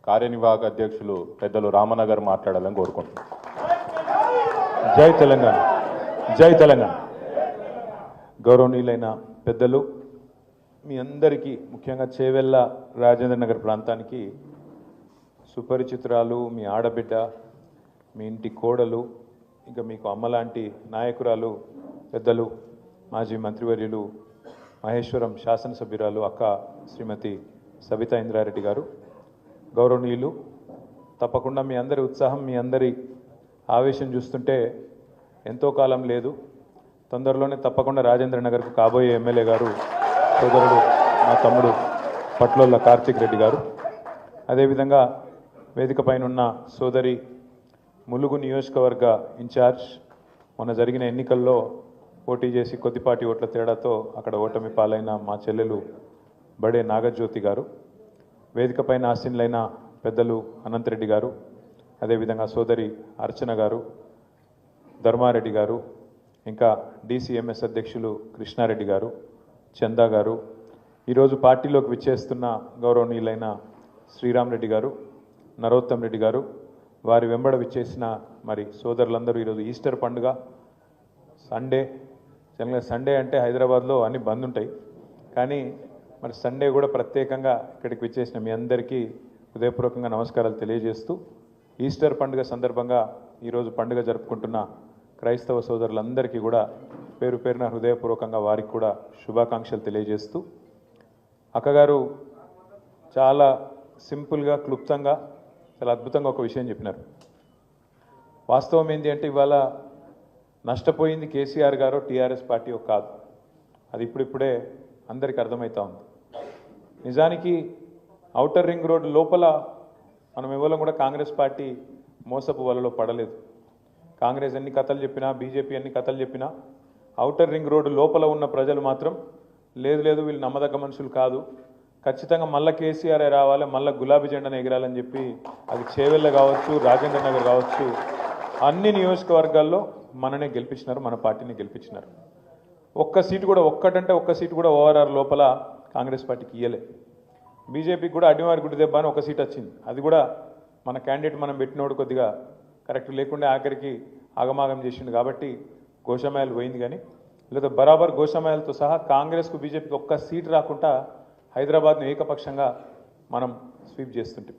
కార్యనిర్వాహక అధ్యక్షులు పెద్దలు రామన్న గారు మాట్లాడాలని కోరుకుంటున్నాను. జై తెలంగాణ, జై తెలంగాణ. గౌరవనీయులైన పెద్దలు, మీ అందరికీ ముఖ్యంగా చేవెళ్ళ రాజేంద్ర నగర్ ప్రాంతానికి సుపరిచితురాలు, మీ ఆడబిడ్డ, మీ ఇంటి కోడలు, ఇంకా మీకు అమ్మలాంటి నాయకురాలు, పెద్దలు మాజీ మంత్రివర్యులు మహేశ్వరం శాసనసభ్యురాలు అక్క శ్రీమతి సబితా ఇంద్రారెడ్డి గారు, గౌరవనీయులు, తప్పకుండా మీ అందరి ఉత్సాహం, మీ అందరి ఆవేశం చూస్తుంటే ఎంతో కాలం లేదు, తొందరలోనే తప్పకుండా రాజేంద్ర నగర్కు కాబోయే ఎమ్మెల్యే గారు సోదరుడు మా తమ్ముడు పట్లోళ్ళ కార్తిక్ రెడ్డి గారు, అదేవిధంగా వేదిక పైన ఉన్న సోదరి ములుగు నియోజకవర్గ ఇన్ఛార్జ్, మొన్న జరిగిన ఎన్నికల్లో పోటీ చేసి కొద్దిపాటి ఓట్ల తేడాతో అక్కడ ఓటమి పాలైన మా చెల్లెలు బడే నాగజ్యోతి గారు, వేదిక పైన ఆసీనులైన పెద్దలు అనంతరెడ్డి గారు, అదేవిధంగా సోదరి అర్చన గారు, ధర్మారెడ్డి గారు, ఇంకా డిసిఎంఎస్ అధ్యక్షులు కృష్ణారెడ్డి గారు, చందా గారు, ఈరోజు పార్టీలోకి విచ్చేస్తున్న గౌరవనీయులైన శ్రీరామ్ రెడ్డి గారు, నరోత్తం రెడ్డి గారు, వారి వెంబడ విచ్చేసిన మరి సోదరులందరూ, ఈరోజు ఈస్టర్ పండుగ, సండే అంటే హైదరాబాద్లో అన్ని బంద్ ఉంటాయి, కానీ మరి సండే కూడా ప్రత్యేకంగా ఇక్కడికి విచ్చేసిన మీ అందరికీ హృదయపూర్వకంగా నమస్కారాలు తెలియజేస్తూ, ఈస్టర్ పండుగ సందర్భంగా ఈరోజు పండుగ జరుపుకుంటున్న క్రైస్తవ సోదరులందరికీ కూడా పేరు పేరున హృదయపూర్వకంగా వారికి కూడా శుభాకాంక్షలు తెలియజేస్తూ, అక్కగారు చాలా సింపుల్గా, క్లుప్తంగా, చాలా అద్భుతంగా ఒక విషయం చెప్పినారు. వాస్తవం ఏంటి అంటే ఇవాళ నష్టపోయింది కేసీఆర్ గారు, టీఆర్ఎస్ పార్టీ కాదు, అది ఇప్పుడిప్పుడే అందరికీ అర్థమవుతా ఉంది. నిజానికి ఔటర్ రింగ్ రోడ్ లోపల మనం ఎవరం కూడా కాంగ్రెస్ పార్టీ మోసపు వలలో పడలేదు. కాంగ్రెస్ ఎన్ని కథలు చెప్పినా, బీజేపీ ఎన్ని కథలు చెప్పినా, ఔటర్ రింగ్ రోడ్డు లోపల ఉన్న ప్రజలు మాత్రం లేదు వీళ్ళు నమ్మదగ్గ మనుషులు కాదు, ఖచ్చితంగా మళ్ళీ కేసీఆర్ రావాలి, మళ్ళీ గులాబీ జెండాను ఎగరాలని చెప్పి, అది చేవెళ్ళ కావచ్చు, రాజేంద్ర నగర్ కావచ్చు, అన్ని నియోజకవర్గాల్లో మననే గెలిపించినారు, మన పార్టీని గెలిపించినారు. ఒక్క సీటు కూడా ఓఆర్ఆర్ లోపల కాంగ్రెస్ పార్టీకి ఇయ్యలే. బీజేపీకి కూడా అడ్డివారి గుడి దెబ్బ అని ఒక సీట్ వచ్చింది, అది కూడా మన క్యాండిడేట్ మనం పెట్టినోడు కొద్దిగా కరెక్ట్ లేకుండా ఆఖరికి ఆగమాగం చేసిండు కాబట్టి గోషామాయలు పోయింది. కానీ లేదా బరాబర్ గోషామాయలతో సహా కాంగ్రెస్కు బీజేపీకి ఒక్క సీటు రాకుండా హైదరాబాద్ను ఏకపక్షంగా మనం స్వీప్ చేస్తుంటాం.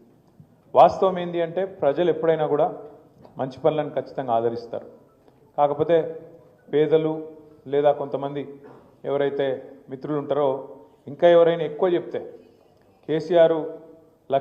వాస్తవం ఏంటి అంటే ప్రజలు ఎప్పుడైనా కూడా మంచి పనులను ఖచ్చితంగా ఆదరిస్తారు. కాకపోతే పేదలు లేదా కొంతమంది ఎవరైతే మిత్రులు ఉంటారో ఇంకా ఎవరైనా ఎక్కువ చెప్తే కేసీఆర్